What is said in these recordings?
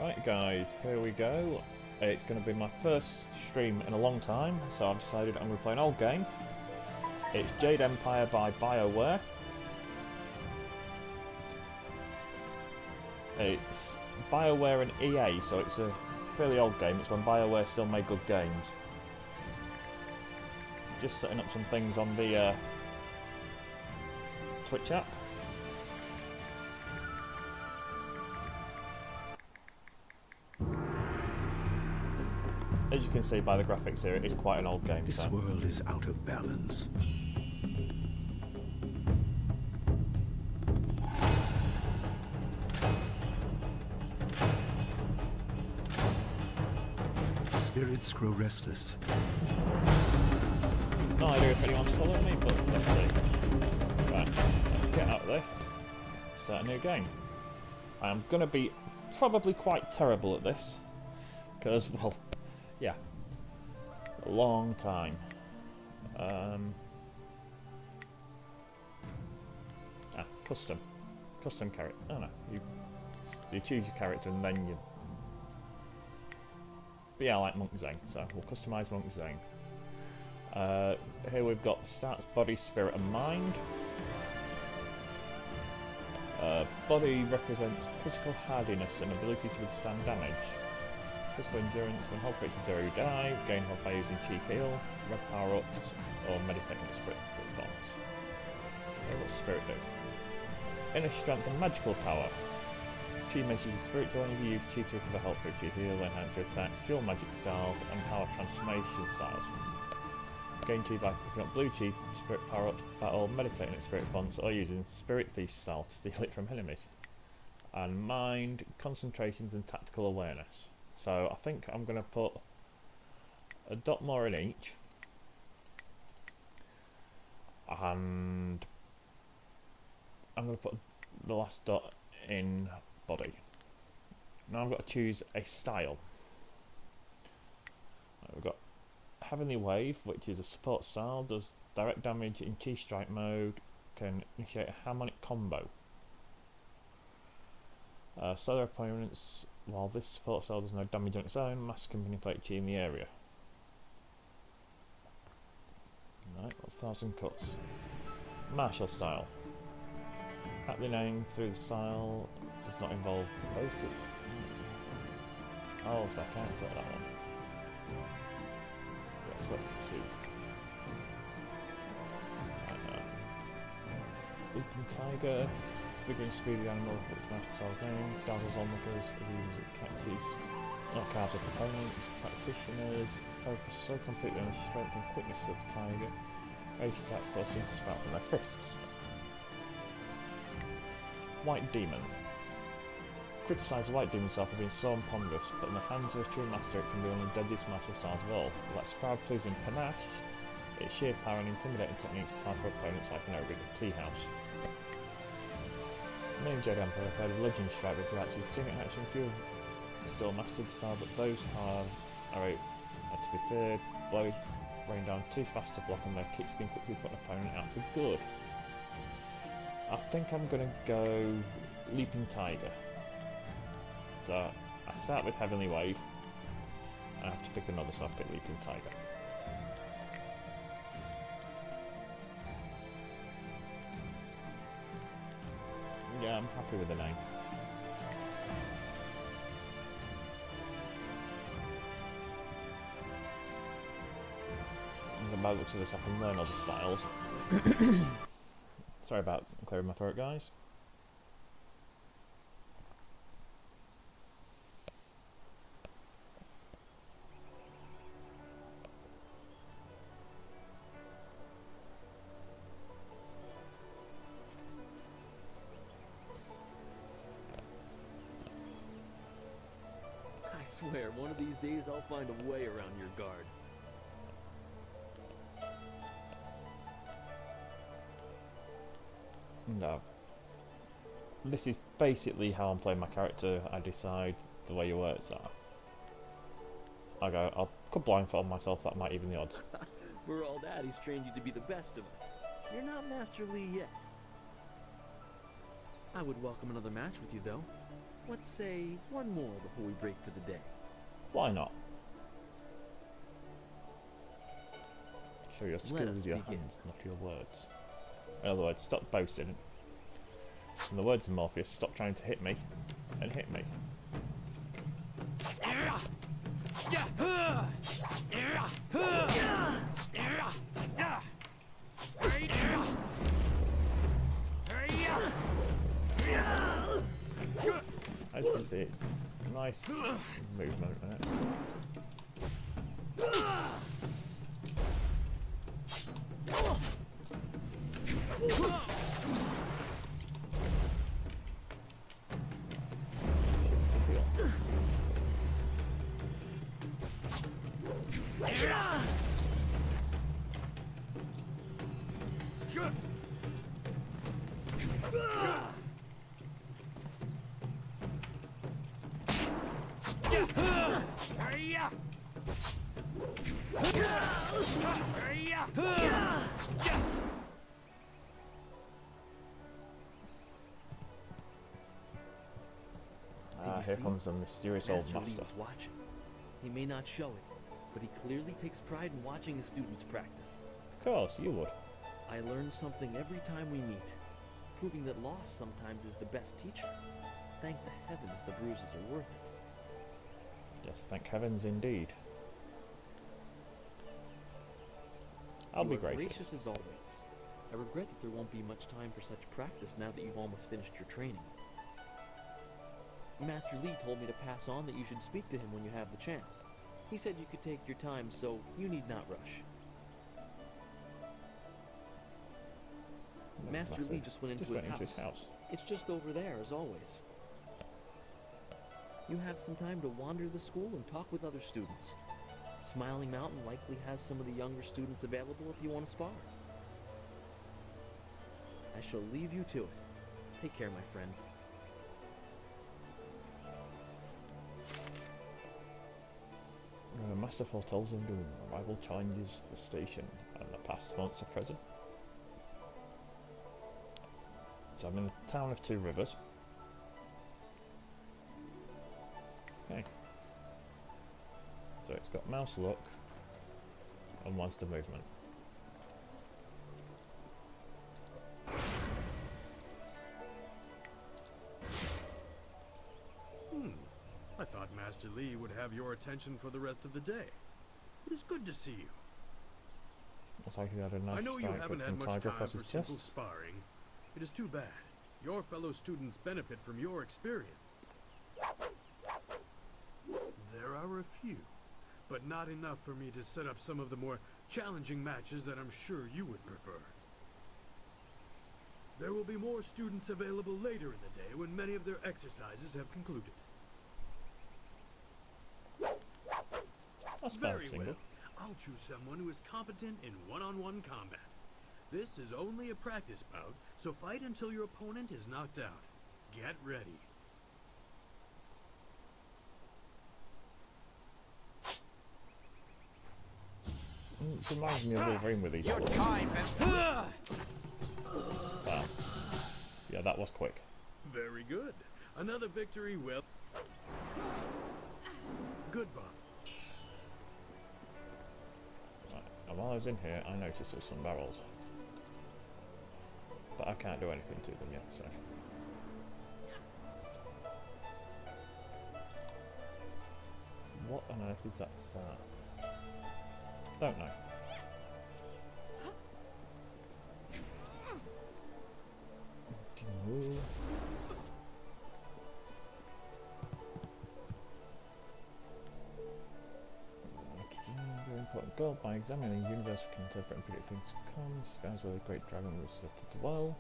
Right guys, here we go. It's going to be my first stream in a long time, so I've decided I'm going to play an old game. It's Jade Empire by Bioware. It's Bioware and EA, so it's a fairly old game. It's when Bioware still made good games. Just setting up some things on the Twitch app. As you can see by the graphics here, it is quite an old game. This world is out of balance. Spirits grow restless. No idea if anyone's following me, but let's see. Right, let's get out of this. Start a new game. I'm going to be probably quite terrible at this. Because, well, yeah. A long time. Custom. Custom character. Oh no. So you choose your character and then you... But yeah, I like Monk Zeng, so we'll customise Monk Zeng. Here we've got stats, body, spirit and mind. Body represents physical hardiness and ability to withstand damage. Physical endurance, when health reaches 0 you die, gain health by using cheek heal, red power-ups, or meditating with spirit response. Okay, what's spirit do? Inner strength and magical power. Chi makes you spiritual and you use Chi to recover health through Chi heal, enhance your attacks, dual magic styles, and power transformation styles. Gain Chi by picking up blue Chi, spirit power-ups, battle, meditating at spirit fonts, or using spirit thief style to steal it from enemies. And mind, concentrations and tactical awareness. So I think I'm going to put a dot more in each. And I'm going to put the last dot in body. Now I've got to choose a style. We've got Heavenly Wave, which is a support style, does direct damage in Chi strike mode, can initiate a harmonic combo. Solar opponents, while this support style does no damage on its own, mass can manipulate Chi in the area. Right, that's 1000 cuts. Martial style. Happening aim through the style does not involve basic. Oh, so I can't set that one. Yeah, select two. Leaping Tiger. Bigger and speedy animal, which master style's name. Dazzles onlookers as he uses it catches. Knock out of opponents. Practitioners. Focus so completely on the strength and quickness of the tiger. Rage attack plus seem to spout from their fists. White Demon. Criticise the White Demon style for being so ponderous, but in the hands of a true master it can be one of the deadliest martial styles of all. It lacks crowd-pleasing panache, its sheer power and intimidating techniques apply for opponents like an ogre tea house. Me and Jade Empire played a Legend Strike which are actually seen it in action few still mastered the style, but those are to be feared, blows rain down too fast to block and their kicks can quickly put an opponent out for good. I think I'm going to go Leaping Tiger. So I start with Heavenly Wave, and I have to pick another, so I pick Leaping Tiger. Yeah, I'm happy with the name. And by the looks of this, I can learn other styles. Sorry about clearing my throat, guys. I swear, one of these days I'll find a way around your guard. No. This is basically how I'm playing my character. I decide the way your words are. I could blindfold myself, that might even the odds. For all that, he's trained you to be the best of us. You're not Master Li yet. I would welcome another match with you, though. Let's say one more before we break for the day. Why not? Show your skill with your begin. hands, not your words. In other words, stop boasting. In the words of Morpheus, stop trying to hit me, and hit me. As you can see, it's nice movement, isn't it? Here comes the mysterious old Master Lee master. was watching. He may not show it, but he clearly takes pride in watching his students practice. Of course, you would. I learn something every time we meet, proving that loss sometimes is the best teacher. Thank the heavens the bruises are worth it. Yes, thank heavens indeed. I'll be gracious. Gracious as always. I regret that there won't be much time for such practice now that you've almost finished your training. Master Lee told me to pass on that you should speak to him when you have the chance. He said you could take your time, so you need not rush. No, Master Lee just went into his house. It's just over there, as always. You have some time to wander the school and talk with other students. Smiling Mountain likely has some of the younger students available if you want to spar. I shall leave you to it. Take care, my friend. Master foretells of doom. Arrival challenges for station and the past months are present. So I'm in the town of Two Rivers. Okay. So it's got mouse look and monster movement. I thought Master Lee would have your attention for the rest of the day. It is good to see you. Looks like he had a nice I know you strike haven't from had much Tiger time across for his simple chest. sparring. It is too bad. Your fellow students benefit from your experience. There are a few, but not enough for me to set up some of the more challenging matches that I'm sure you would prefer. There will be more students available later in the day when many of their exercises have concluded. That's Very single. well. I'll choose someone who is competent in one-on-one combat. This is only a practice bout, so fight until your opponent is knocked out. Get ready. It reminds me of Wolverine with these. Your time has... Wow. Yeah, that was quick. Very good. Another victory will... Good, Bob. Right. And while I was in here, I noticed there were some barrels. But I can't do anything to them yet, so... What on earth is that star? Don't know. Ooh. Very important goal. By examining the universe, we can interpret and predict things to come. Skies where the great dragon was said to dwell.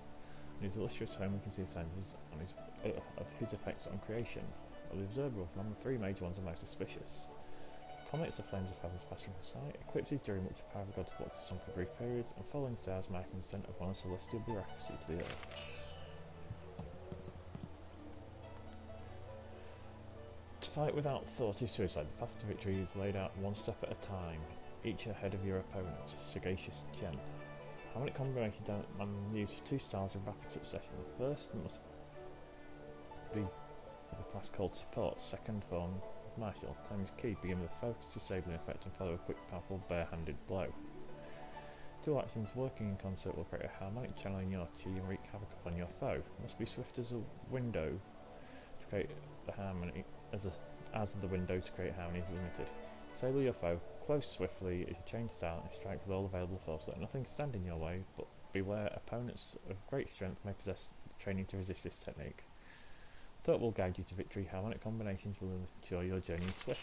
In his illustrious home, we can see signs of his effects on creation. Of the observable, among the three major ones are most suspicious. Comets are flames of heavens passing from sight. Eclipses, during which the power of the gods blocks the sun for brief periods, and falling stars marking the descent of one celestial bureaucracy to the earth. To fight without thought is suicide. The path to victory is laid out one step at a time, each ahead of your opponent. Sagacious Gen. Harmonic combination man use of two styles in rapid succession. The first must be With a class called Support, second form of Martial. Time is key. Begin with a focus disabling effect and follow a quick, powerful, bare-handed blow. Two actions working in concert will create a harmonic channel in your chi and wreak havoc upon your foe. Must be swift as a window to create the harmony, as the window to create harmony is limited. Disable your foe close swiftly as you change style and strike with all available force. Let nothing stand in your way, but beware opponents of great strength may possess training to resist this technique. Thought will guide you to victory. Harmonic combinations will ensure your journey is swift.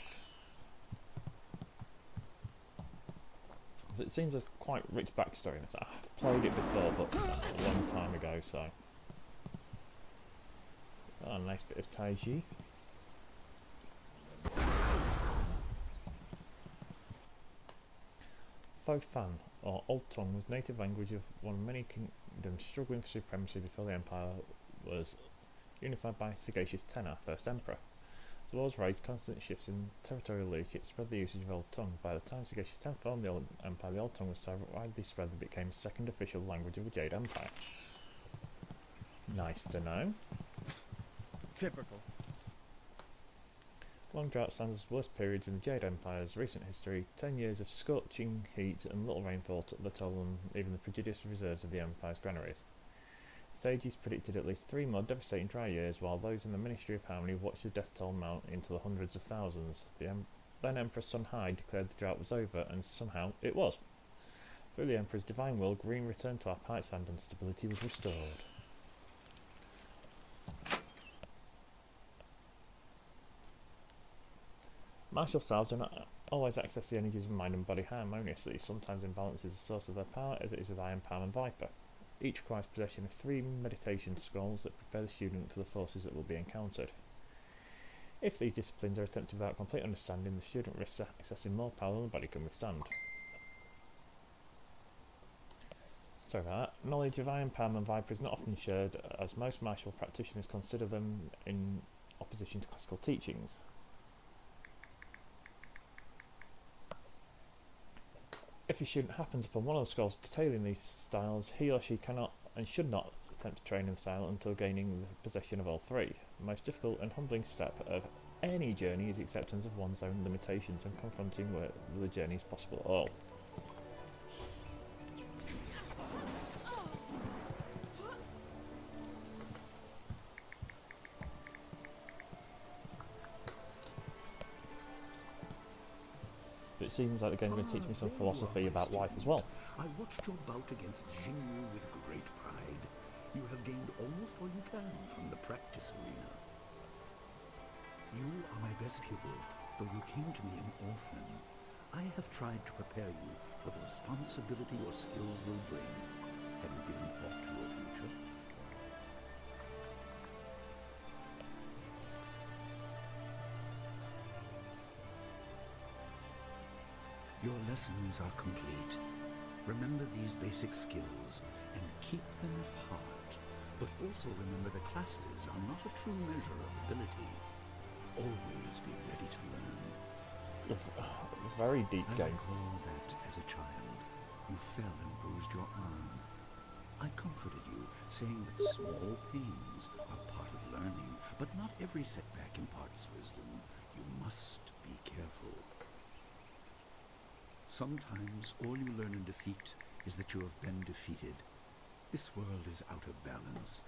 So it seems a quite rich backstory in this. I've played it before, but a long time ago, so. Oh, a nice bit of Taiji. Faux Fan, or Old Tongue, was native language of one of many kingdoms struggling for supremacy before the Empire was unified by Sagacious Tenor, first Emperor. As wars raged, constant shifts in territorial leadership spread the usage of Old Tongue. By the time Sagacious Tenor formed the Old Empire, the Old Tongue was so widely spread that it became the second official language of the Jade Empire. Nice to know. Typical. Long drought stands as worst periods in the Jade Empire's recent history. 10 years of scorching heat and little rainfall took the toll on even the prodigious reserves of the Empire's granaries. Sages predicted at least 3 more devastating dry years, while those in the Ministry of Harmony watched the death toll mount into the hundreds of thousands. The then Emperor Sun Hai declared the drought was over, and somehow it was. Through the Emperor's divine will, green returned to our parched land and stability was restored. Martial styles do not always access the energies of mind and body harmoniously. Sometimes imbalance is the source of their power, as it is with Iron Palm and Viper. Each requires possession of 3 meditation scrolls that prepare the student for the forces that will be encountered. If these disciplines are attempted without complete understanding, the student risks accessing more power than the body can withstand. Sorry about that. Knowledge of Iron Palm and Viper is not often shared, as most martial practitioners consider them in opposition to classical teachings. If a student happens upon one of the scrolls detailing these styles, he or she cannot and should not attempt to train in the style until gaining the possession of all 3. The most difficult and humbling step of any journey is acceptance of one's own limitations and confronting where the journey is possible at all. But it seems like the game's going to teach me some philosophy about life as well. I watched your bout against Jinyu with great pride. You have gained almost all you can from the practice arena. You are my best pupil, though you came to me an orphan. I have tried to prepare you for the responsibility your skills will bring. Have you given thought to your future? Your lessons are complete. Remember these basic skills and keep them at heart. But also remember the classes are not a true measure of ability. Always be ready to learn. A very deep I game. recall that as a child, you fell and bruised your arm. I comforted you, saying that small pains are part of learning, but not every setback imparts wisdom. You must be careful. Sometimes all you learn in defeat is that you have been defeated. This world is out of balance.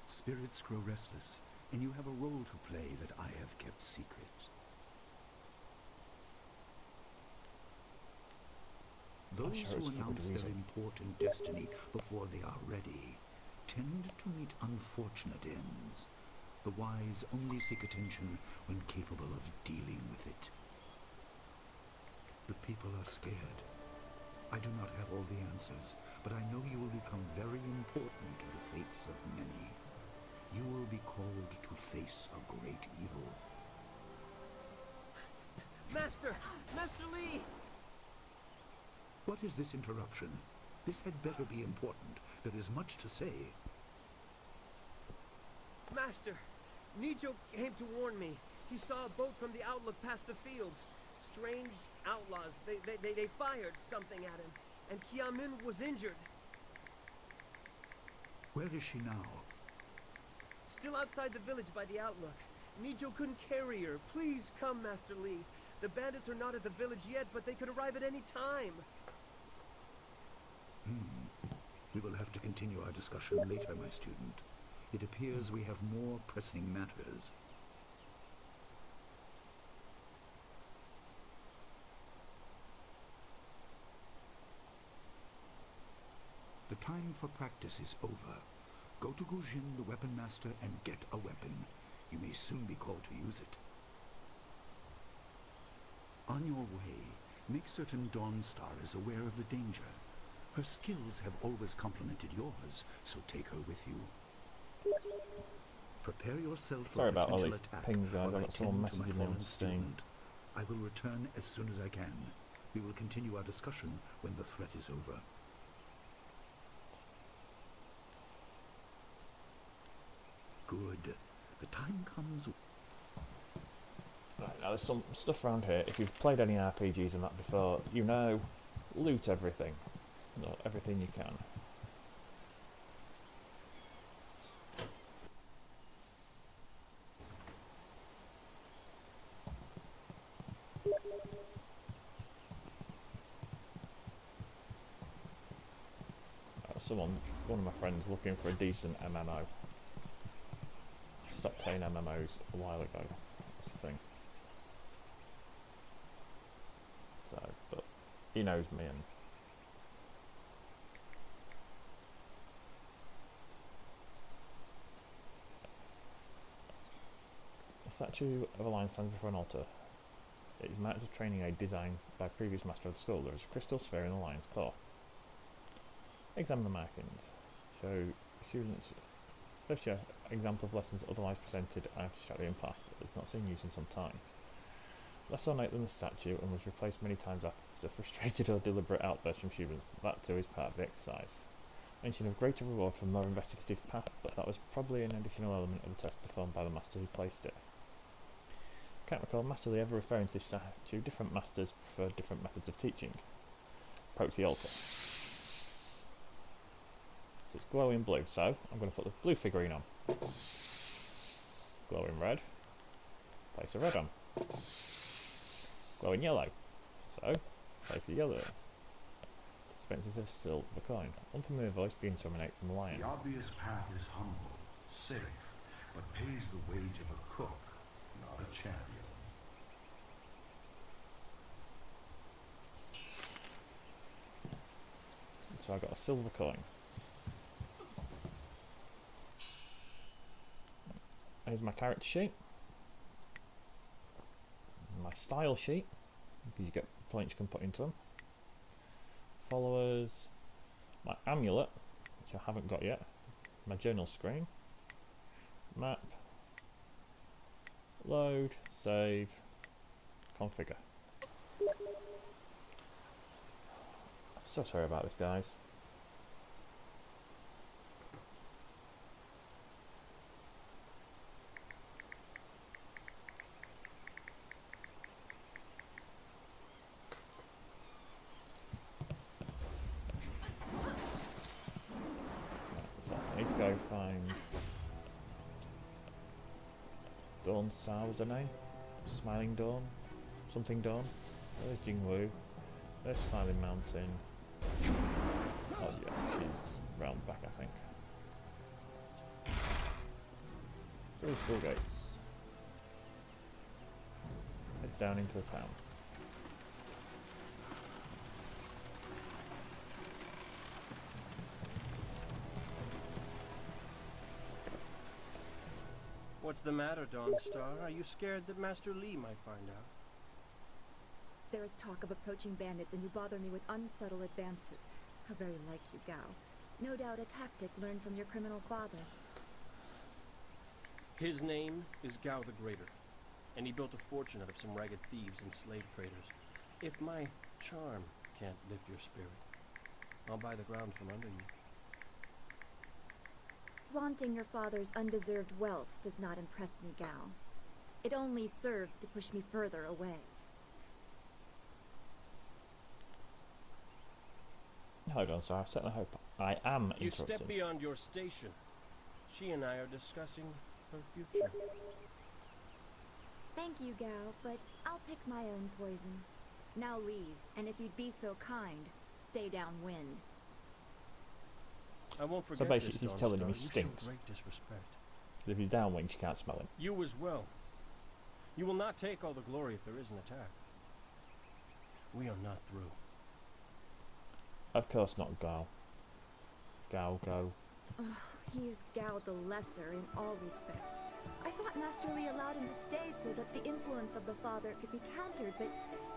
Spirits grow restless, and you have a role to play that I have kept secret. Those sure who it's for good announce their reason. important destiny before they are ready tend to meet unfortunate ends. The wise only seek attention when capable of dealing with it. The people are scared. I do not have all the answers, but I know you will become very important to the fates of many. You will be called to face a great evil. Master! Master Lee! What is this interruption? This had better be important. There is much to say. Master! Nijo came to warn me. He saw a boat from the outlook past the fields. Strange outlaws. They fired something at him. And Kiamin was injured. Where is she now? Still outside the village by the outlook. Nijo couldn't carry her. Please come, Master Lee. The bandits are not at the village yet, but they could arrive at any time. We will have to continue our discussion later, my student. It appears we have more pressing matters. The time for practice is over. Go to Gujin, the weapon master, and get a weapon. You may soon be called to use it. On your way, make certain Dawnstar is aware of the danger. Her skills have always complemented yours, so take her with you. Prepare yourself Sorry for about all potential these attack pings, guys. while I've I got someone tend to my messaging me on fallen Steam. student. I will return as soon as I can. We will continue our discussion when the threat is over. Good. The time comes. Right, now there's some stuff around here. If you've played any RPGs and that before, you know, loot everything. No, everything you can. One of my friends looking for a decent MMO. I stopped playing MMOs a while ago. That's the thing. So, but he knows me, and the statue of a lion stands before an altar. It is marked as a training aid designed by a previous master of the school. There is a crystal sphere in the lion's claw. Examine the markings. Show students first year example of lessons otherwise presented abstractly in class. It's not seen use in some time. Less ornate than the statue and was replaced many times after frustrated or deliberate outbursts from students. That too is part of the exercise. Mention of greater reward for more investigative path, but that was probably an additional element of the test performed by the master who placed it. Can't recall Master Lee ever referring to this statue. Different masters prefer different methods of teaching. Approach the altar. So it's glowing blue, so I'm going to put the blue figurine on. It's glowing red. Place a red on. Glowing yellow. So, place the yellow. Dispenses a silver coin. Unfamiliar voice begins to emanate from the lion. The obvious path is humble, safe, but pays the wage of a cook, not a champion. So I got a silver coin. Here's my character sheet. My style sheet. You get points you can put into them. Followers. My amulet, which I haven't got yet. My journal screen. Map. Load. Save. Configure. So sorry about this, guys. Go find Dawnstar was her name? Smiling Dawn? Something Dawn? There's Jingwu. There's Smiling Mountain. Oh yeah, she's round back I think. Through the school gates. Head down into the town. What's the matter, Dawnstar? Are you scared that Master Lee might find out? There is talk of approaching bandits and you bother me with unsubtle advances. How very like you, Gao. No doubt a tactic learned from your criminal father. His name is Gao the Greater, and he built a fortune out of some ragged thieves and slave traders. If my charm can't lift your spirit, I'll buy the ground from under you. Flaunting your father's undeserved wealth does not impress me, Gao. It only serves to push me further away. Hold on, sorry, I certainly hope I am You interrupting. step beyond your station. She and I are discussing her future. Thank you, Gao, but I'll pick my own poison. Now leave, and if you'd be so kind, stay downwind. I won't forget So basically, this, he's telling him he Dawnstar. You stinks. show great disrespect. If he's downwind, you can't smell him. You as well. You will not take all the glory if there is an attack. We are not through. Of course not, Gao. Gao, go. He is Gao the Lesser in all respects. I thought Master Li allowed him to stay so that the influence of the father could be countered, but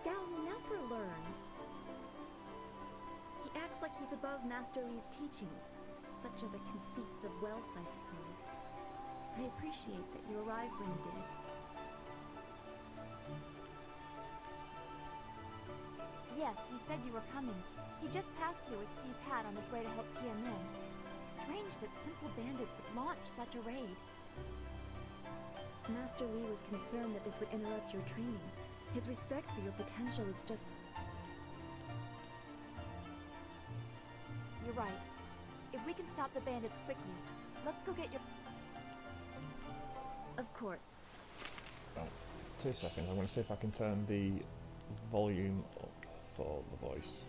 Gao never learns. He acts like he's above Master Li's teachings. Such are the conceits of wealth, I suppose. I appreciate that you arrived when you did. Yes, he said you were coming. He just passed here with Si Pat on his way to help Kiamin. Strange that simple bandits would launch such a raid. Master Li was concerned that this would interrupt your training. His respect for your potential is just... You're right. If we can stop the bandits quickly, let's go get your... Of course. Right, 2 seconds. I'm going to see if I can turn the volume up for the voice.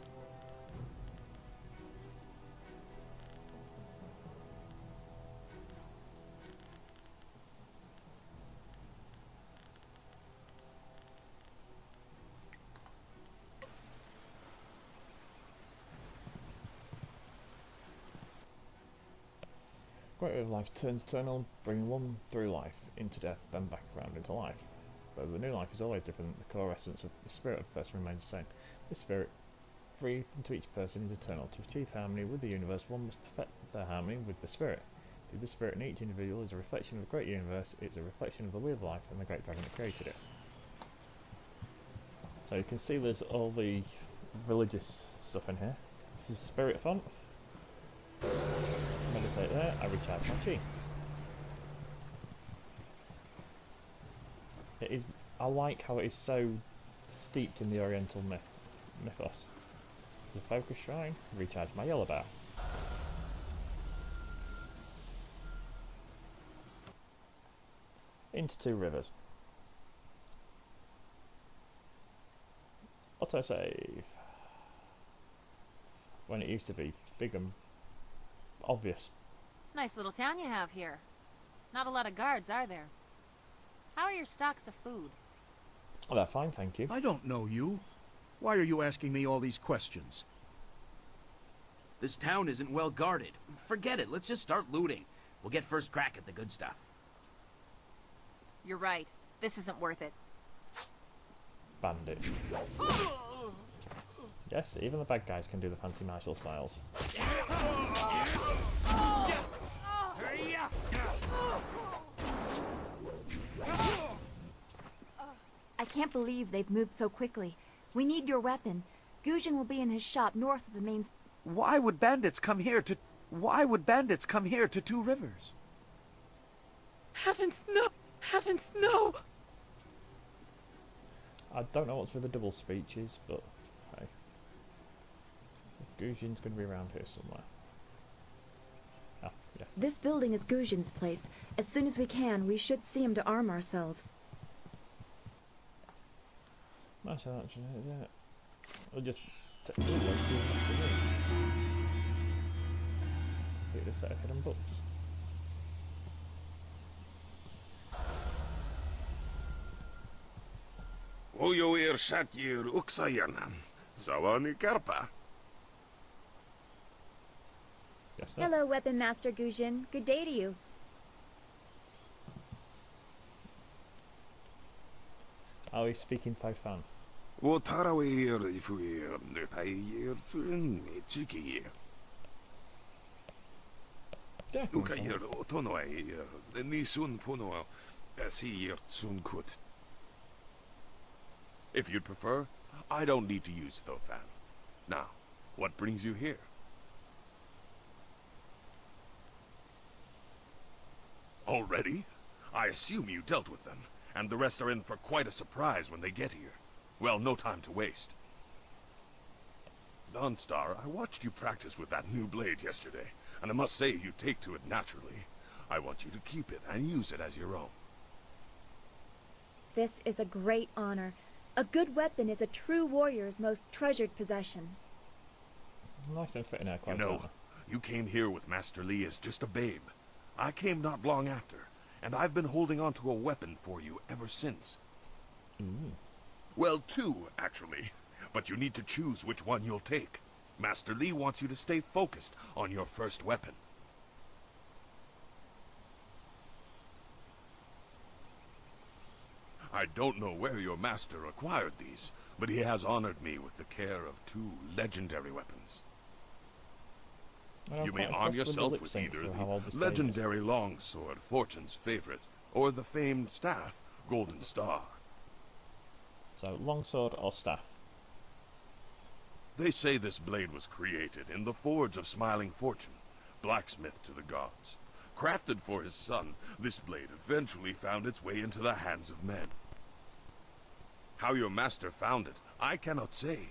Great Way of Life turns eternal, bringing one through life into death, then back around into life. But the new life is always different. The core essence of the spirit of the person remains the same. This spirit, breathed into each person, is eternal. To achieve harmony with the universe, one must perfect their harmony with the spirit. If the spirit in each individual is a reflection of the great universe, it's a reflection of the wheel of life and the great dragon that created it. So you can see there's all the religious stuff in here. This is spirit font. Meditate there, I recharge my chi. It is. I like how it is so steeped in the Oriental mythos. It's a focus shrine, recharge my yellow bar. Into 2 rivers. Autosave. When it used to be big and obvious. Nice little town you have here. Not a lot of guards, are there? How are your stocks of food? Oh, they're fine, thank you. I don't know you. Why are you asking me all these questions? This town isn't well guarded. Forget it, let's just start looting. We'll get first crack at the good stuff. You're right. This isn't worth it. Bandits. Yes, even the bad guys can do the fancy martial styles. I can't believe they've moved so quickly. We need your weapon. Gujin will be in his shop north of the main... Why would bandits come here to... Why would bandits come here to 2 Rivers? Heavens, no! Heavens, no! I don't know what's with the double speeches, but hey. Gujin's going to be around here somewhere. Oh, yeah. This building is Gujin's place. As soon as we can, we should see him to arm ourselves. Martial action, yeah. We'll just take the let's see what we do. Get a set of hidden books. Ojoir Shakir Uksayanan. Zawani Karpa. Guess not. Hello, Weapon Master Gujin. Good day to you. Oh, he's speaking Faifan. Wotarawir Ifuir Nupayir Fun Chiki. Ukayir Otonoy, Nisun Puno, Asir Tsunkut. If you'd prefer, I don't need to use Thofan. Now, what brings you here? Already? I assume you dealt with them, and the rest are in for quite a surprise when they get here. Well, no time to waste. Dawnstar, I watched you practice with that new blade yesterday, and I must say you take to it naturally. I want you to keep it and use it as your own. This is a great honor. A good weapon is a true warrior's most treasured possession. Nice and fitting, You know, you came here with Master Li as just a babe. I came not long after, and I've been holding on to a weapon for you ever since. Well, two, actually. But you need to choose which one you'll take. Master Li wants you to stay focused on your first weapon. I don't know where your master acquired these, but he has honored me with the care of two legendary weapons. You may arm yourself with either the legendary longsword, Fortune's favorite, or the famed staff, Golden Star. So, longsword or staff? They say this blade was created in the forge of Smiling Fortune, blacksmith to the gods. Crafted for his son, this blade eventually found its way into the hands of men. How your master found it, I cannot say,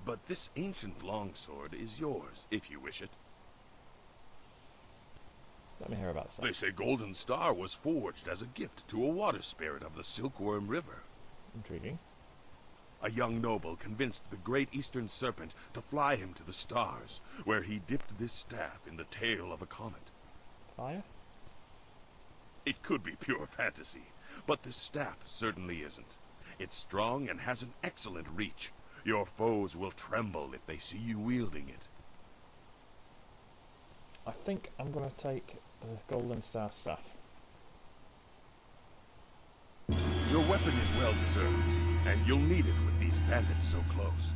but this ancient longsword is yours, if you wish it. Let me hear about that. They say Golden Star was forged as a gift to a water spirit of the Silkworm River. Intriguing. A young noble convinced the great eastern serpent to fly him to the stars, where he dipped this staff in the tail of a comet. Fire? It could be pure fantasy, but this staff certainly isn't. It's strong and has an excellent reach. Your foes will tremble if they see you wielding it. I think I'm going to take the Golden Star staff. Your weapon is well deserved, and you'll need it with these bandits so close.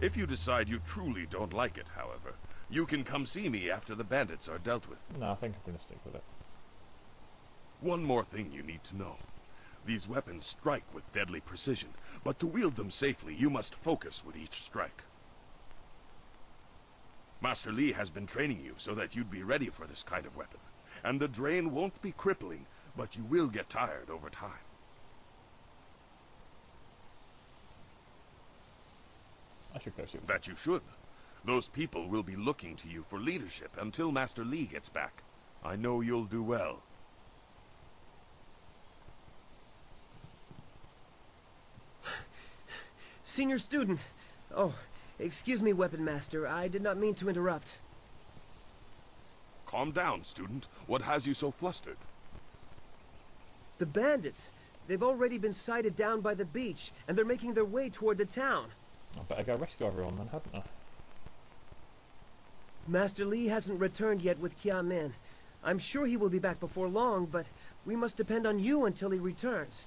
If you decide you truly don't like it, however, you can come see me after the bandits are dealt with. No, I think I'm going to stick with it. One more thing you need to know. These weapons strike with deadly precision, but to wield them safely, you must focus with each strike. Master Li has been training you so that you'd be ready for this kind of weapon, and the drain won't be crippling, but you will get tired over time. I should go see. That you should. Those people will be looking to you for leadership until Master Li gets back. I know you'll do well. Senior student. Oh, excuse me, Weapon Master. I did not mean to interrupt. Calm down, student. What has you so flustered? The bandits. They've already been sighted down by the beach, and they're making their way toward the town. I better go rescue everyone then, hadn't I? Master Li hasn't returned yet with Kia Min. I'm sure he will be back before long, but we must depend on you until he returns.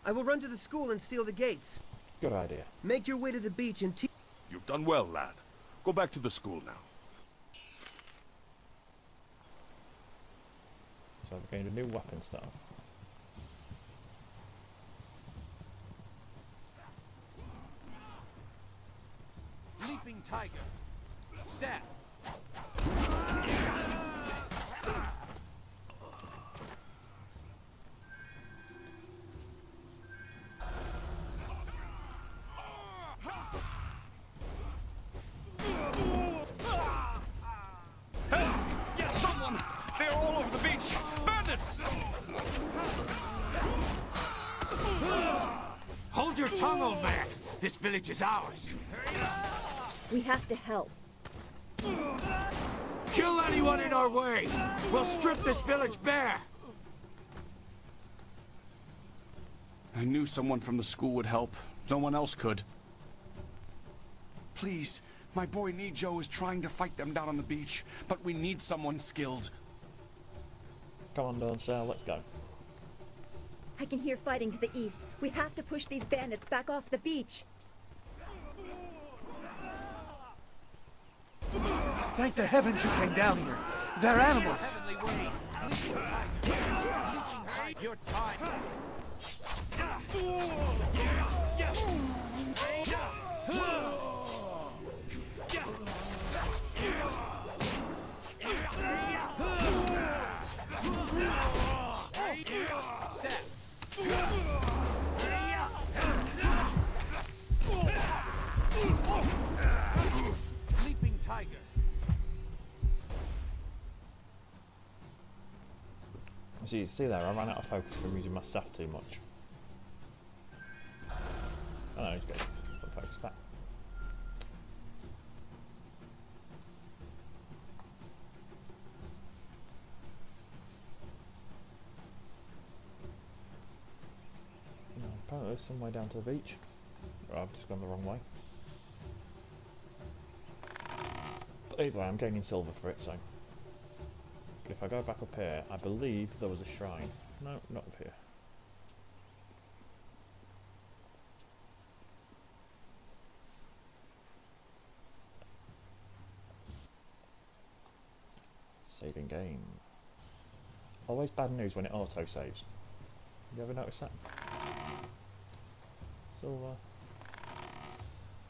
I will run to the school and seal the gates. Good idea. Make your way to the beach and You've done well, lad. Go back to the school now. So I've gained a new weapon style. Leaping Tiger. Stab. Hold your tongue, old man. This village is ours. We have to help. Kill anyone in our way. We'll strip this village bare. I knew someone from the school would help. No one else could. Please, my boy Nijo is trying to fight them down on the beach, but we need someone skilled. Come on, Dawn, let's go. I can hear fighting to the east. We have to push these bandits back off the beach. Thank the heavens you came down here. They're animals. Your time. So you see there, I ran out of focus from using my staff too much. Oh no, he's good. Some focus back. No, apparently there's some way down to the beach. Oh, I've just gone the wrong way. But either way, I'm gaining silver for it, so... If I go back up here, I believe there was a shrine. No, not up here. Saving game. Always bad news when it auto-saves. You ever notice that? Silver.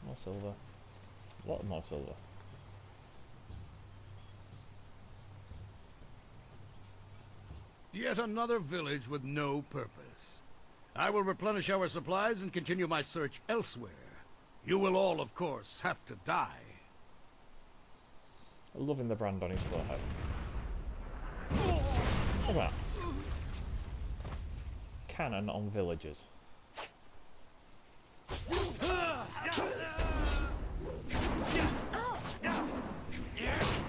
More silver. A lot more silver. Yet another village with no purpose. I will replenish our supplies and continue my search elsewhere. You will all, of course, have to die. Loving the brand on his forehead. Look at that. Cannon on villagers.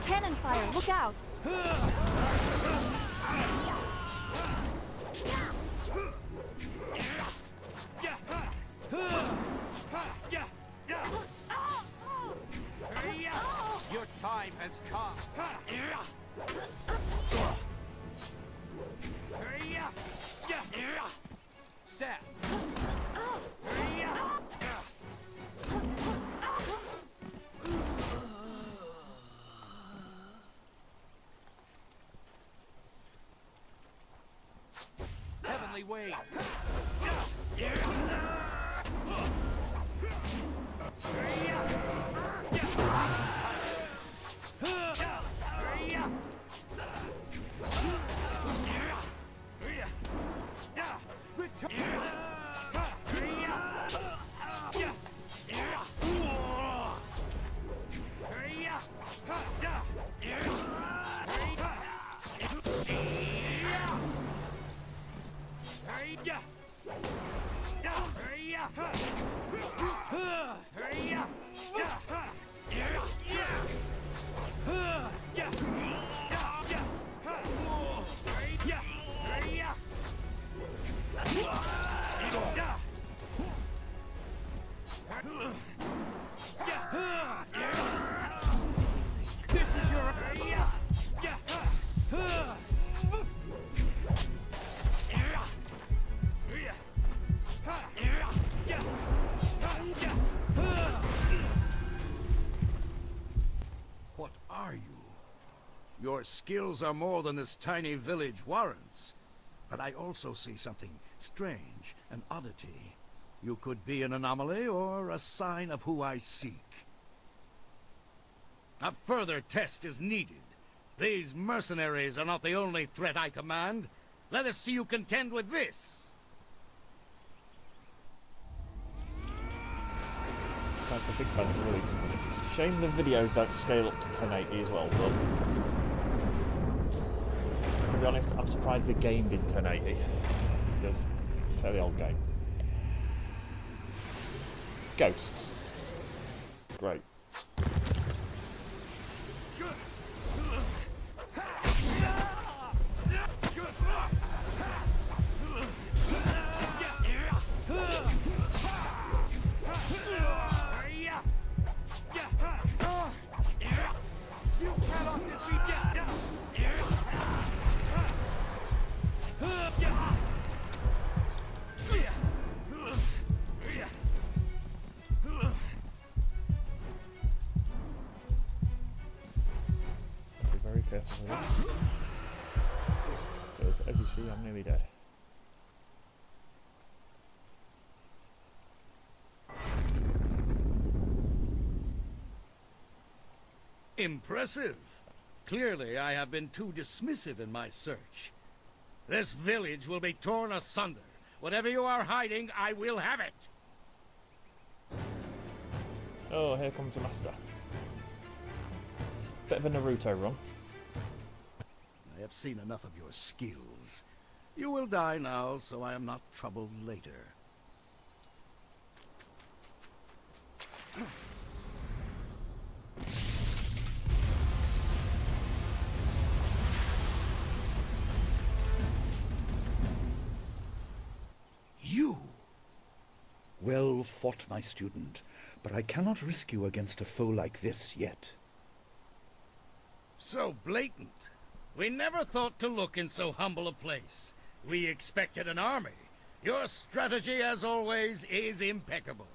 Cannon fire, look out! Your time has come. Step. Heavenly wave. This is your What are you? Your skills are more than this tiny village warrants. But I also see something strange, an oddity. You could be an anomaly or a sign of who I seek. A further test is needed. These mercenaries are not the only threat I command. Let us see you contend with this. That's a big fan to release, isn't it? Shame the videos don't scale up to 1080 as well, but... To be honest, I'm surprised the game did 1080. Because it's a fairly old game. Ghosts. Great. Careful with this. Because as you see, I'm nearly dead. Impressive. Clearly, I have been too dismissive in my search. This village will be torn asunder. Whatever you are hiding, I will have it. Oh, here comes the master. Bit of a Naruto run. I have seen enough of your skills. You will die now, so I am not troubled later. You! Well fought, my student, but I cannot risk you against a foe like this yet. So blatant. We never thought to look in so humble a place. We expected an army. Your strategy, as always, is impeccable.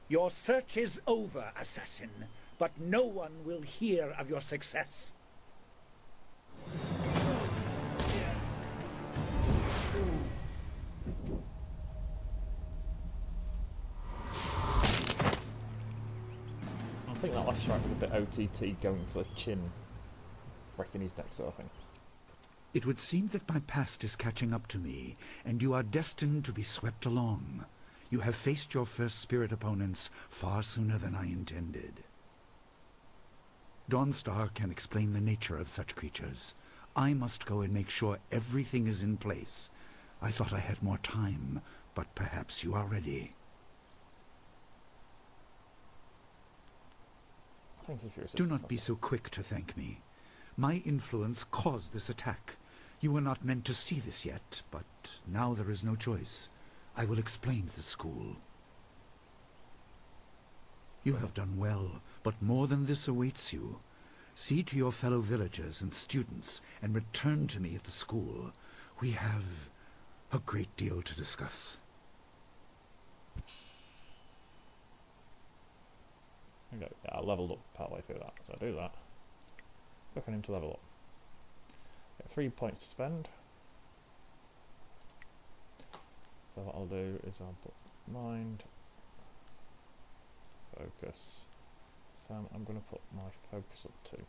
Your search is over, assassin, but no one will hear of your success. I think that last strike was a bit OTT, going for the chin, wrecking his neck sort of thing. It would seem that my past is catching up to me, and you are destined to be swept along. You have faced your first spirit opponents far sooner than I intended. Dawnstar can explain the nature of such creatures. I must go and make sure everything is in place. I thought I had more time, but perhaps you are ready. Thank you for your Do assistance. not be so quick to thank me. My influence caused this attack. You were not meant to see this yet, but now there is no choice. I will explain the school. You have done well, but more than this awaits you. See to your fellow villagers and students, and return to me at the school. We have a great deal to discuss. Okay, yeah, I leveled up partway through that, so I do that. Look on him to level up. Get 3 points to spend. So what I'll do is I'll put mind, focus. So I'm going to put my focus up to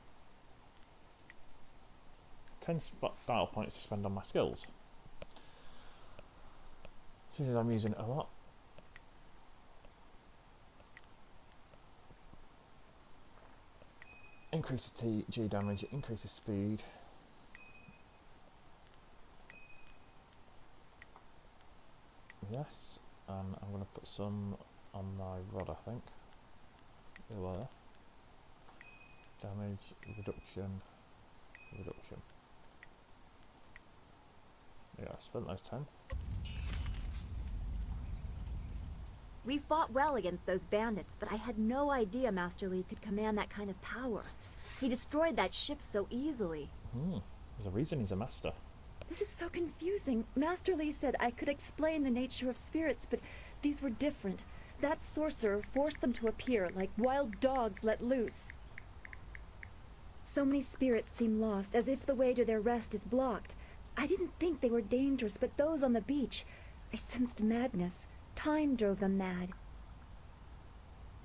10 battle points to spend on my skills. Seeing as I'm using it a lot. Increase the G damage, increase the speed. Yes, and I'm going to put some on my rod, I think. There. Damage, reduction, reduction. Yeah, I spent those 10. We fought well against those bandits, but I had no idea Master Li could command that kind of power. He destroyed that ship so easily. There's a reason he's a master. This is so confusing. Master Li said I could explain the nature of spirits, but these were different. That sorcerer forced them to appear like wild dogs let loose. So many spirits seem lost, as if the way to their rest is blocked. I didn't think they were dangerous, but those on the beach, I sensed madness. Time drove them mad.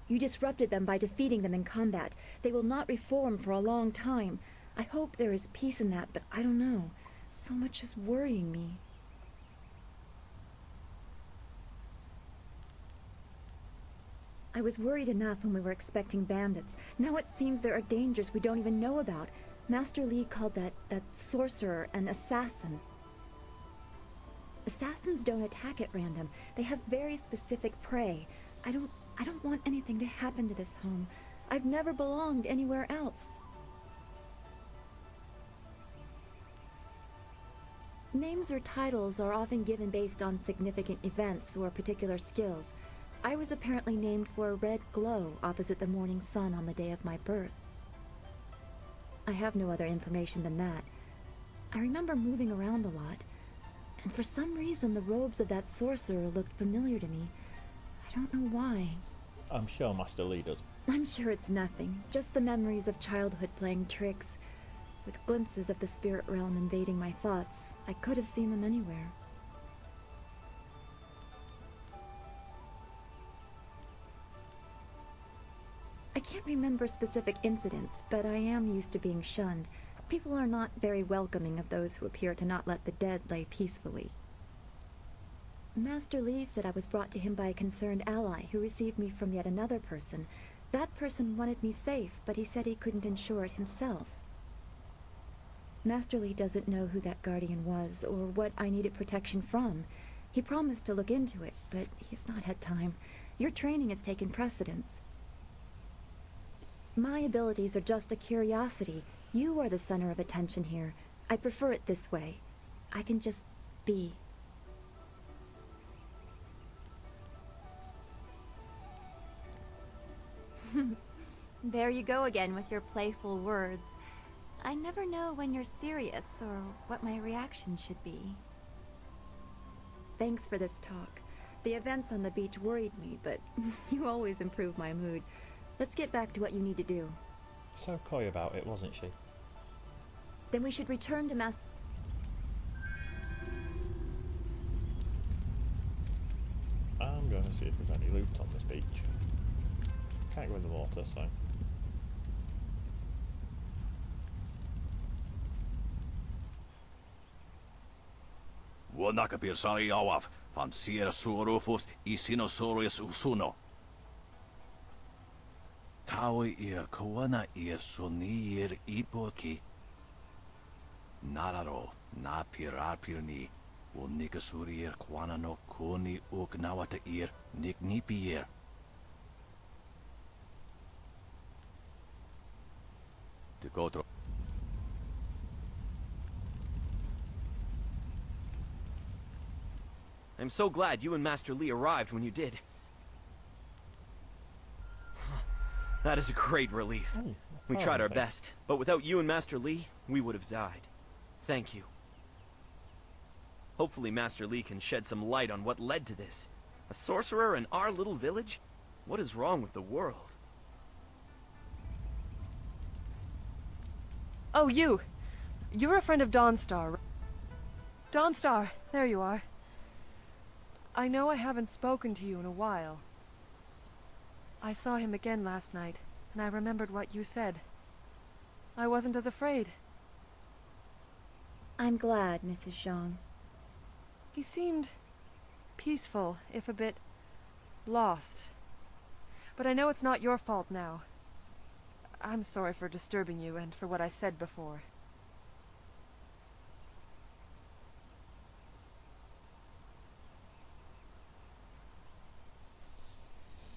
You disrupted them by defeating them in combat. They will not reform for a long time. I hope there is peace in that, but I don't know. So much is worrying me. I was worried enough when we were expecting bandits. Now it seems there are dangers we don't even know about. Master Li called that sorcerer an assassin. Assassins don't attack at random. They have very specific prey. I don't want anything to happen to this home. I've never belonged anywhere else. Names or titles are often given based on significant events or particular skills. I was apparently named for a red glow opposite the morning sun on the day of my birth. I have no other information than that. I remember moving around a lot, and for some reason the robes of that sorcerer looked familiar to me. I don't know why. I'm sure Master Li does. I'm sure it's nothing, just the memories of childhood playing tricks. With glimpses of the spirit realm invading my thoughts, I could have seen them anywhere. I can't remember specific incidents, but I am used to being shunned. People are not very welcoming of those who appear to not let the dead lay peacefully. Master Li said I was brought to him by a concerned ally who received me from yet another person. That person wanted me safe, but he said he couldn't ensure it himself. Master Lee doesn't know who that guardian was or what I needed protection from. He promised to look into it, but he's not had time. Your training has taken precedence. My abilities are just a curiosity. You are the center of attention here. I prefer it this way. I can just be. There you go again with your playful words. I never know when you're serious or what my reaction should be. Thanks for this talk. The events on the beach worried me, but you always improve my mood. Let's get back to what you need to do. So coy about it, wasn't she? Then we should return to I'm going to see if there's any loot on this beach. Can't go in the water, so... Wanakapir sari awaf, van sier sorofos I sinosaurus usuno. Taui ir koana ir sonir ipoki. Nararo, na pirapirni, o nikasurir kwana no koni uknawata ir niknipier. Tikotro. I'm so glad you and Master Lee arrived when you did. That is a great relief. We tried our best, but without you and Master Lee, we would have died. Thank you. Hopefully Master Lee can shed some light on what led to this. A sorcerer in our little village? What is wrong with the world? Oh, you! You're a friend of Dawnstar. Dawnstar, there you are. I know I haven't spoken to you in a while. I saw him again last night, and I remembered what you said. I wasn't as afraid. I'm glad, Mrs. Zhang. He seemed peaceful, if a bit lost. But I know it's not your fault now. I'm sorry for disturbing you and for what I said before.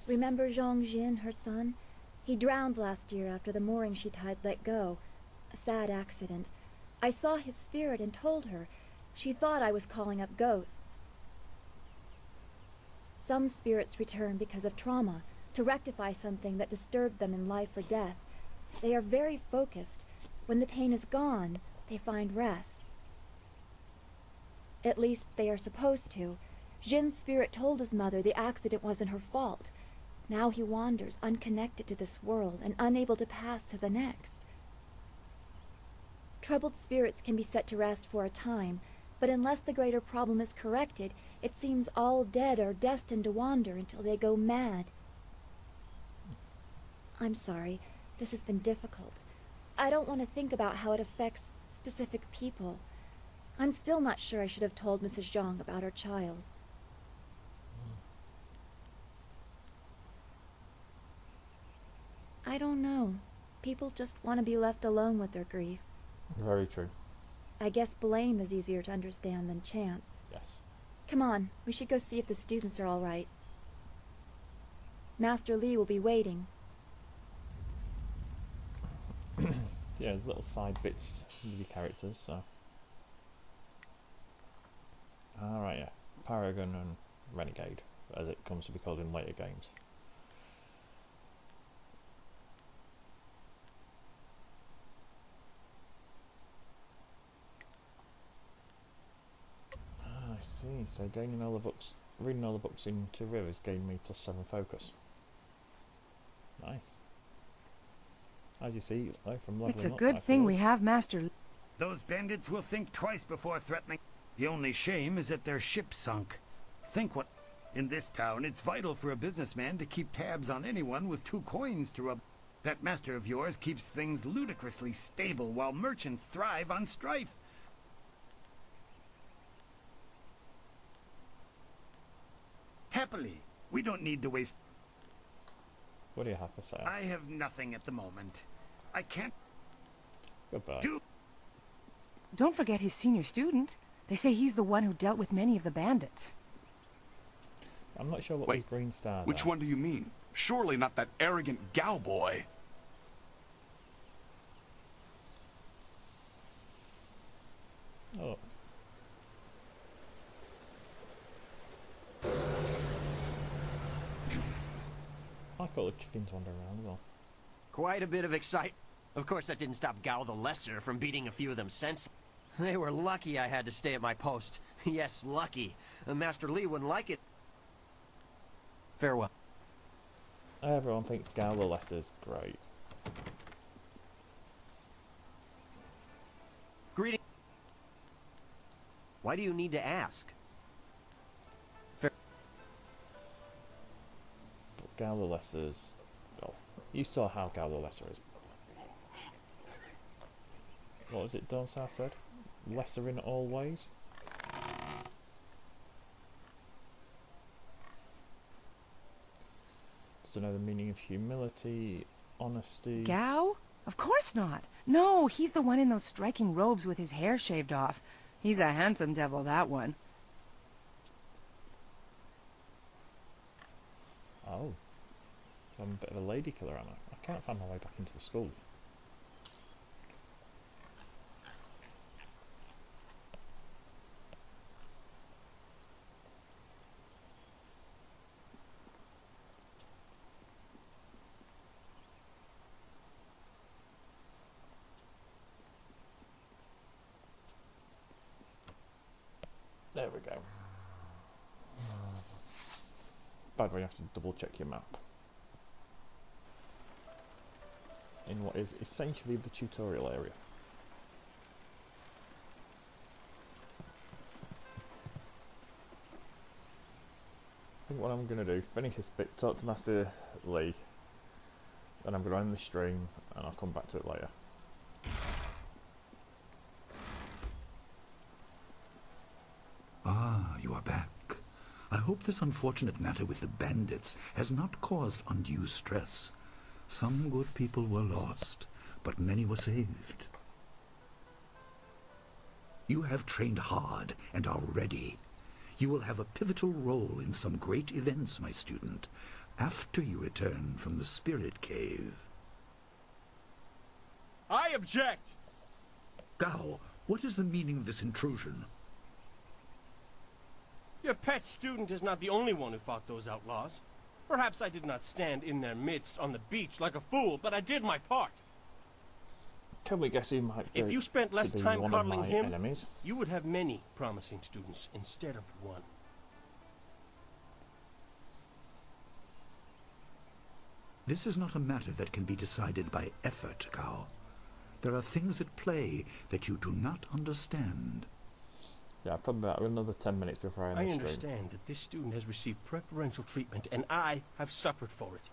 Remember Zhang Jin, her son? He drowned last year after the mooring she tied let go. A sad accident. I saw his spirit and told her. She thought I was calling up ghosts. Some spirits return because of trauma, to rectify something that disturbed them in life or death. They are very focused. When the pain is gone, they find rest. At least they are supposed to. Jin's spirit told his mother the accident wasn't her fault. Now he wanders, unconnected to this world and unable to pass to the next. Troubled spirits can be set to rest for a time, but unless the greater problem is corrected, it seems all dead are destined to wander until they go mad. I'm sorry, this has been difficult. I don't want to think about how it affects specific people. I'm still not sure I should have told Mrs. Zhang about her child. I don't know. People just want to be left alone with their grief. Very true. I guess blame is easier to understand than chance. Yes. Come on, we should go see if the students are all right. Master Lee will be waiting. Yeah, there's little side bits with your characters, so... Alright, yeah. Paragon and Renegade, as it comes to be called in later games. I see, so gaining all the books, reading all the books in 2 Rivers gave me +7 focus. Nice. As you see, from leveling It's a up, good thing we have Master Lee. Those bandits will think twice before threatening. The only shame is that their ship sunk. Think what... In this town, it's vital for a businessman to keep tabs on anyone with 2 coins to rub. That master of yours keeps things ludicrously stable while merchants thrive on strife. Happily, we don't need to waste... What do you have to say? I have nothing at the moment. I can't... Goodbye. Don't forget his senior student. They say he's the one who dealt with many of the bandits. I'm not sure what these green stars Which are. one do you mean? Surely not that arrogant gal boy. Oh. I call the chickens wander around as well. Quite a bit of excite. Of course, that didn't stop Gao the Lesser from beating a few of them senseless. They were lucky I had to stay at my post. Yes, lucky. Master Li wouldn't like it. Farewell. Everyone thinks Gao the Lesser's great. Greeting. Why do you need to ask? But Gao the Lesser's... Oh, you saw how Gao the Lesser is. What was it Donsar said? Lesser in all ways? Doesn't know the meaning of humility, honesty... Gao? Of course not. No, he's the one in those striking robes with his hair shaved off. He's a handsome devil, that one. Oh. So I'm a bit of a lady killer, am I? I can't find my way back into the school. There we go. By the way, you have to double check your map. In what is essentially the tutorial area. I think what I'm going to do, finish this bit, talk to Master Li, then I'm going to end the stream and I'll come back to it later. Ah, you are back. I hope this unfortunate matter with the bandits has not caused undue stress. Some good people were lost, but many were saved. You have trained hard and are ready. You will have a pivotal role in some great events, my student, after you return from the Spirit Cave. I object! Gao, what is the meaning of this intrusion? Your pet student is not the only one who fought those outlaws. Perhaps I did not stand in their midst on the beach like a fool, but I did my part. Can we guess who might If you spent less time one coddling of my him, enemies? you would have many promising students instead of one. This is not a matter that can be decided by effort, Gao. There are things at play that you do not understand. Yeah, probably about another 10 minutes before I end the stream. understand that this student has received preferential treatment, and I have suffered for it.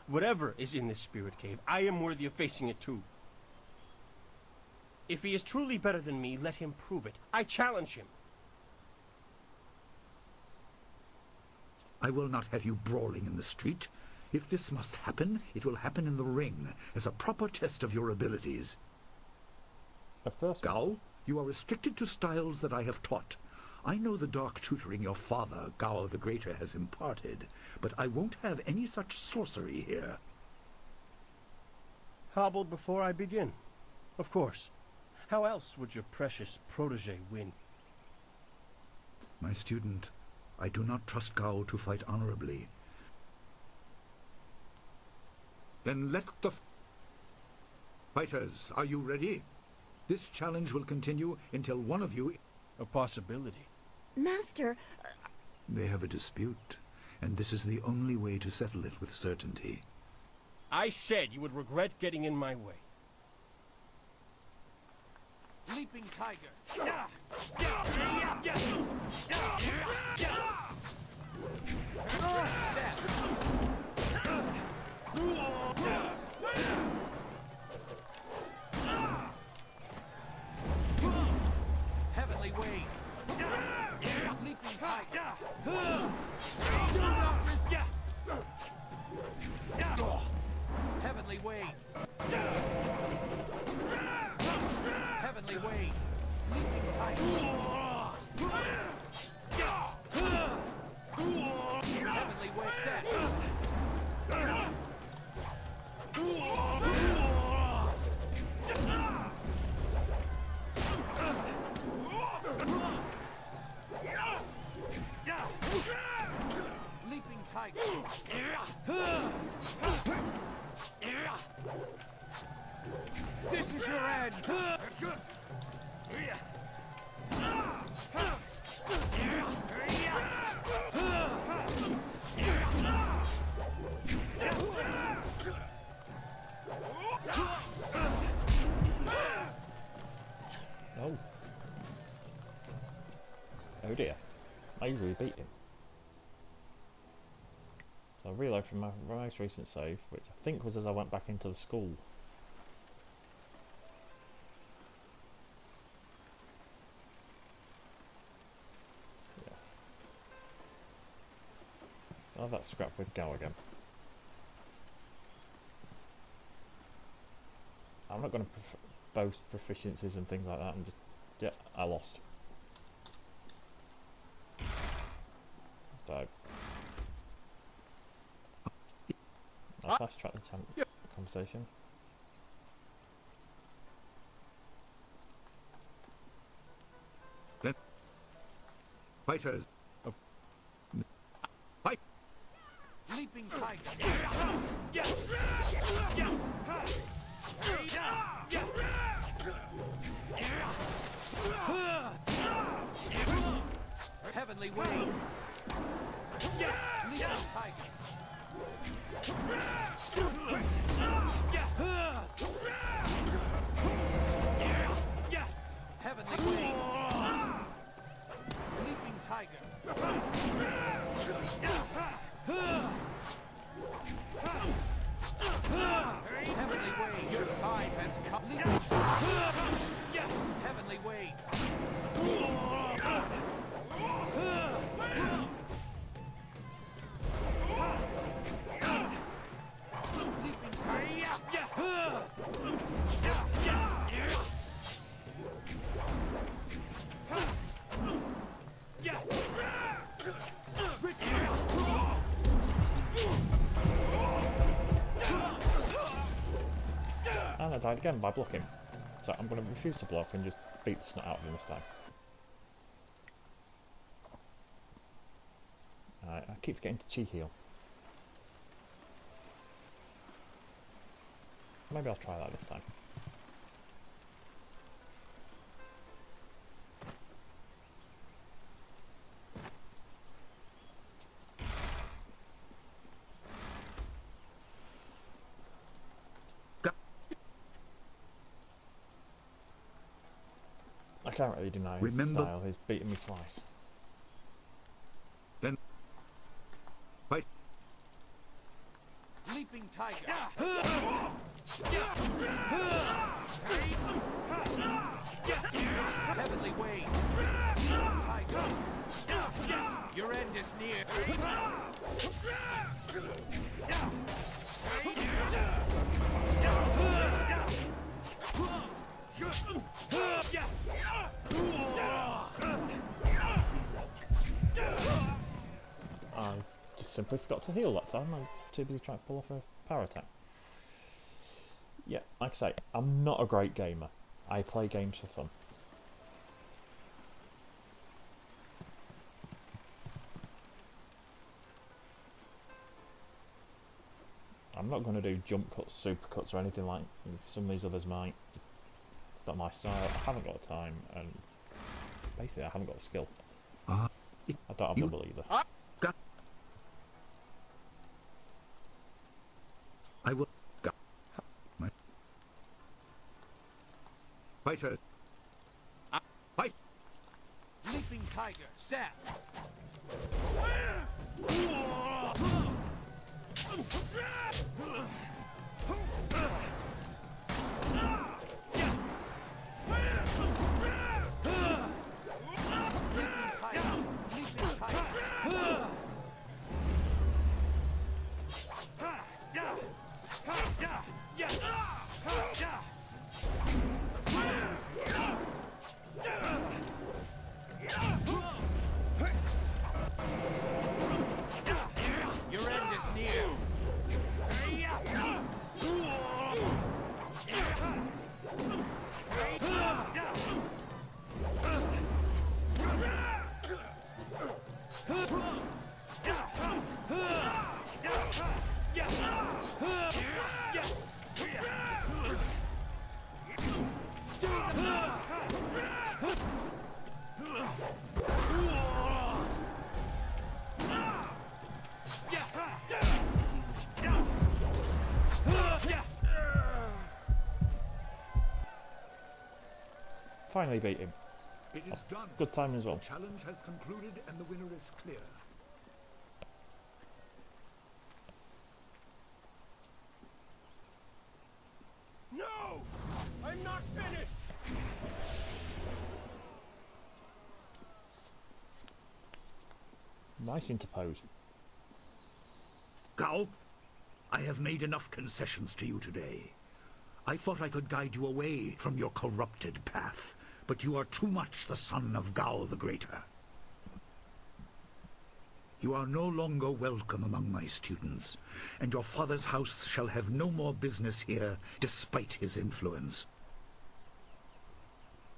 Whatever is in this spirit cave, I am worthy of facing it too. If he is truly better than me, let him prove it. I challenge him. I will not have you brawling in the street. If this must happen, it will happen in the ring, as a proper test of your abilities. Of course. Gao, you are restricted to styles that I have taught. I know the dark tutoring your father, Gao the Greater, has imparted, but I won't have any such sorcery here. Hobbled before I begin. Of course. How else would your precious protege win? My student, I do not trust Gao to fight honorably. Then let the fighters, are you ready? This challenge will continue until one of you... A possibility. Master... They have a dispute, and this is the only way to settle it with certainty. I said you would regret getting in my way. Leaping tiger. Heavenly wave. Leaping tiger. Do not risk. Heavenly wave. Heavenly wave. tiger. This is your end. Oh. Oh dear. I usually beat him. So I reload from my most recent save, which I think was as I went back into the school. Yeah. I'll have that scrap with Go again. I'm not going to boast proficiencies and things like that, and just, yeah, I lost. So I'll fast track the conversation. Fighters. Fight. Leaping tiger. Heavenly wave. Leaping tiger. Heavenly wave. Leaping tiger. Heavenly wave. Your time has come. Leaping tiger. Heavenly wave. Leaping tiger. And I died again by blocking. So I'm going to refuse to block and just beat the snot out of him this time. I keep forgetting to chi heal. Maybe I'll try that this time. I can't really deny his style, he's beaten me twice. Then fight. Leaping tiger. Heavenly wave. Leaping tiger. Your end is near. I just simply forgot to heal that time. I'm too busy trying to pull off a power attack. Yeah, like I say, I'm not a great gamer. I play games for fun. I'm not going to do jump cuts, super cuts or anything like some of these others might. It's not my style. I haven't got the time, and basically I haven't got the skill. I don't have the will either. I will. Fighter. Fight. Leaping tiger. Stab. Your end is near. finally beat him. It is done. Good timing as well. The challenge has concluded and the winner is clear. No! I'm not finished! Nice interpose. Gao, I have made enough concessions to you today. I thought I could guide you away from your corrupted path, but you are too much the son of Gao the Greater. You are no longer welcome among my students, and your father's house shall have no more business here, despite his influence.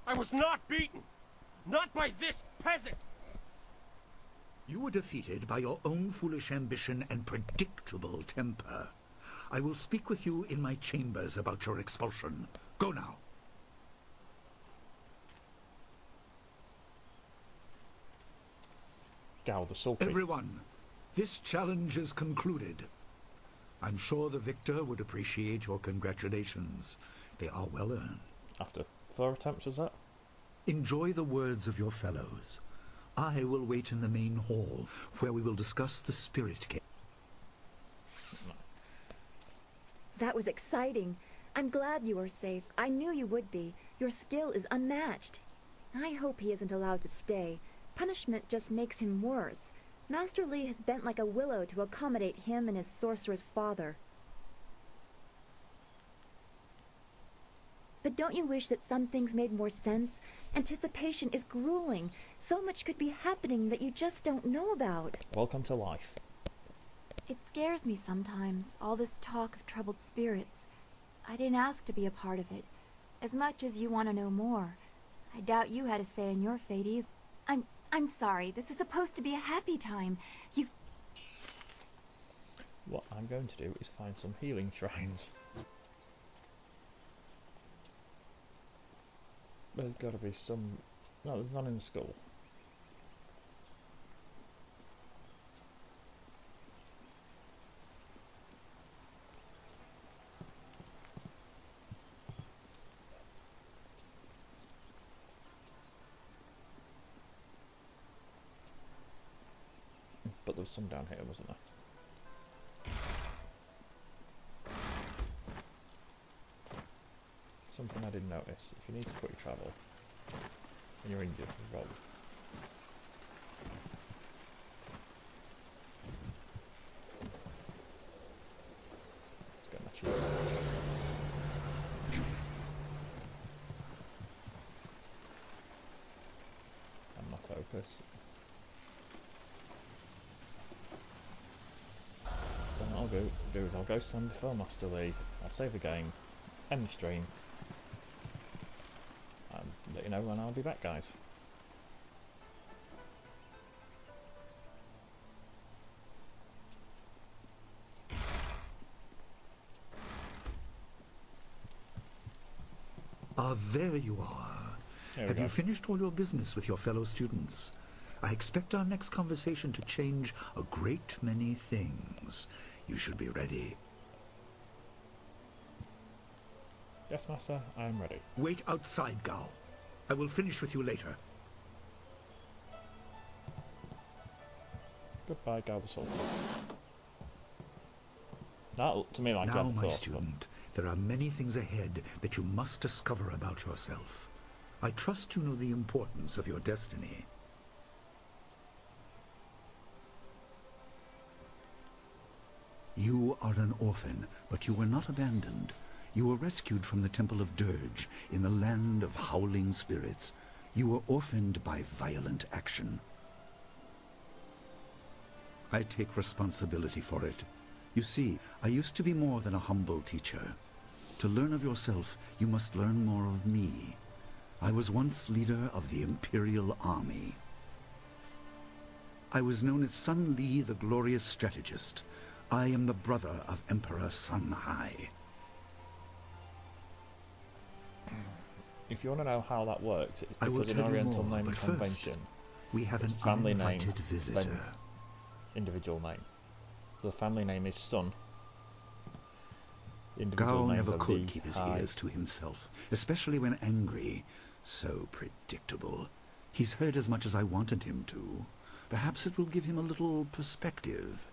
I was not beaten! Not by this peasant! You were defeated by your own foolish ambition and predictable temper. I will speak with you in my chambers about your expulsion. Go now. Gao the Sulky. Everyone, this challenge is concluded. I'm sure the victor would appreciate your congratulations. They are well earned. After 4 attempts, was that? Enjoy the words of your fellows. I will wait in the main hall, where we will discuss the spirit case. That was exciting. I'm glad you are safe. I knew you would be. Your skill is unmatched. I hope he isn't allowed to stay. Punishment just makes him worse. Master Li has bent like a willow to accommodate him and his sorcerer's father. But don't you wish that some things made more sense? Anticipation is grueling. So much could be happening that you just don't know about. Welcome to life. It scares me sometimes, all this talk of troubled spirits. I didn't ask to be a part of it. As much as you want to know more. I doubt you had a say in your fate either. I'm sorry. This is supposed to be a happy time. What I'm going to do is find some healing shrines. There's got to be some... No, there's none in the school. But there was some down here, wasn't there? Something I didn't notice. If you need to quick travel and you're injured, roll. Let's get my cheat. And my focus. Then what I'll do is I'll go stand before Master Li, I'll save the game, end the stream, and let you know when I'll be back, guys. Ah, there you are. Have you finished all your business with your fellow students? I expect our next conversation to change a great many things. You should be ready. Yes, Master, I am ready. Wait outside, Gao. I will finish with you later. Goodbye, Gao the Sultan. That looked to me like now, my student, there are many things ahead that you must discover about yourself. I trust you know the importance of your destiny. You are an orphan, but you were not abandoned. You were rescued from the Temple of Dirge in the land of howling spirits. You were orphaned by violent action. I take responsibility for it. You see, I used to be more than a humble teacher. To learn of yourself, you must learn more of me. I was once leader of the Imperial Army. I was known as Sun Li, the glorious strategist. I am the brother of Emperor Sun Hai. If you want to know how that works, it's I will because in tell you Oriental more, Naming but Convention, we have it's an family name, uninvited visitor. then individual name. So the family name is Sun. The individual Gao names never are could the keep his Hai. ears to himself, especially when angry. So predictable. He's heard as much as I wanted him to. Perhaps it will give him a little perspective.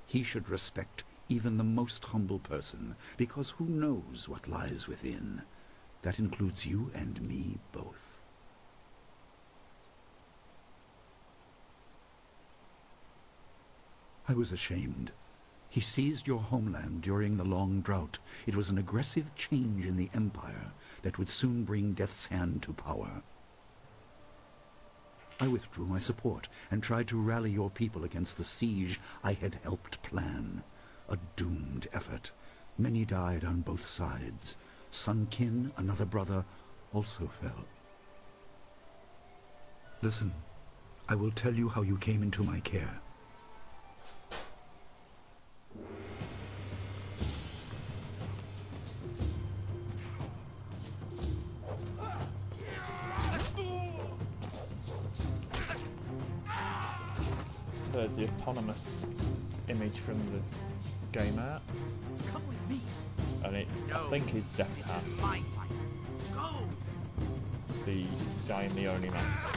He should respect even the most humble person, because who knows what lies within? That includes you and me both. I was ashamed. He seized your homeland during the long drought. It was an aggressive change in the Empire that would soon bring Death's Hand to power. I withdrew my support and tried to rally your people against the siege I had helped plan. A doomed effort. Many died on both sides. Sun Qin, another brother, also fell. Listen, I will tell you how you came into my care. There's the eponymous image from the game art. Come with me. And it, I think, is Death's Hand. My fight. Go. The guy in the Oni mask.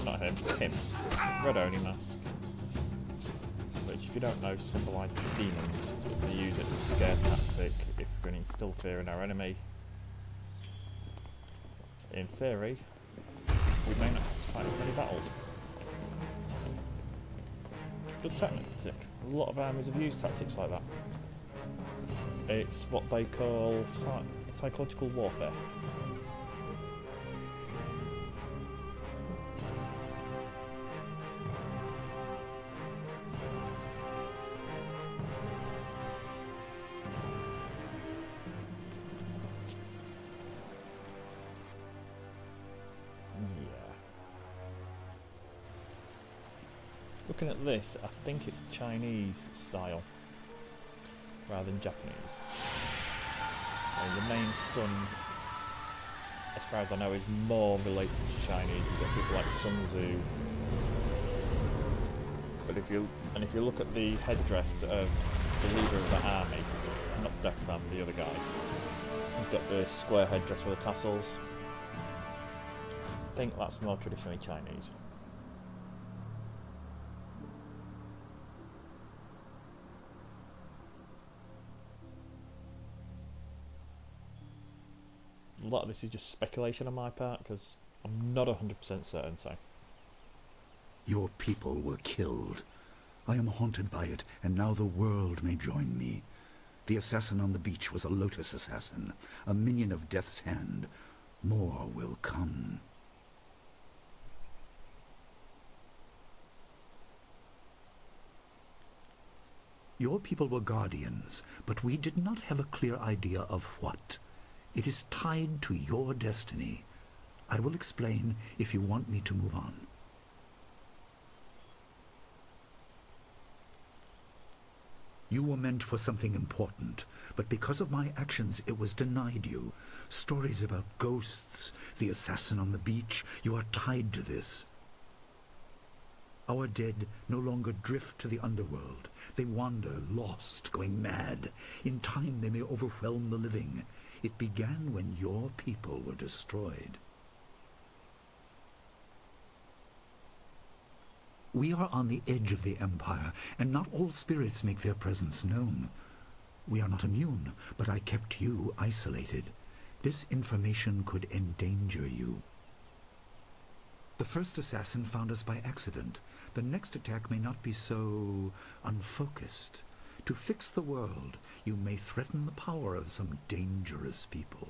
Not him, him. Red Oni mask. Which, if you don't know, symbolises demons. They use it as a scare tactic if we're going to instill fear in our enemy. In theory, we may not have to fight as many battles. Good tactic. A lot of armies have used tactics like that. It's what they call psychological warfare. Looking at this, I think it's Chinese style rather than Japanese. And the main sun, as far as I know, is more related to Chinese. You've got people like Sun Tzu. But if you look at the headdress of the leader of the army, not Death Man, the other guy, you've got the square headdress with the tassels. I think that's more traditionally Chinese. A lot of this is just speculation on my part, because I'm not 100% certain, so. Your people were killed. I am haunted by it, and now the world may join me. The assassin on the beach was a Lotus assassin, a minion of Death's Hand. More will come. Your people were guardians, but we did not have a clear idea of what. It is tied to your destiny. I will explain if you want me to move on. You were meant for something important, but because of my actions it was denied you. Stories about ghosts, the assassin on the beach, you are tied to this. Our dead no longer drift to the underworld. They wander, lost, going mad. In time they may overwhelm the living. It began when your people were destroyed. We are on the edge of the Empire, and not all spirits make their presence known. We are not immune, but I kept you isolated. This information could endanger you. The first assassin found us by accident. The next attack may not be so unfocused. To fix the world, you may threaten the power of some dangerous people.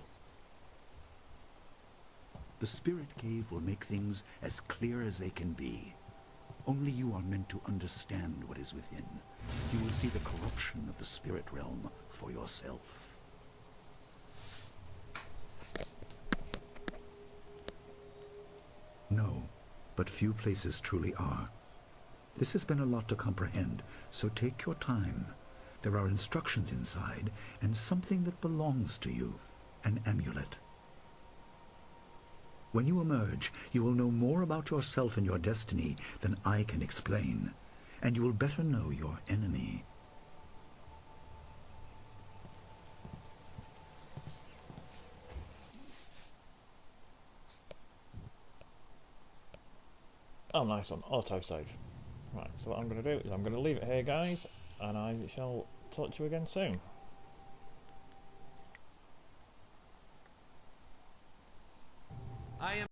The Spirit Cave will make things as clear as they can be. Only you are meant to understand what is within. You will see the corruption of the spirit realm for yourself. No, but few places truly are. This has been a lot to comprehend, so take your time. There are instructions inside, and something that belongs to you, an amulet. When you emerge, you will know more about yourself and your destiny than I can explain, and you will better know your enemy. Oh, nice one. Autosave. Right, so what I'm going to do is I'm going to leave it here, guys, and I shall talk to you again soon. I am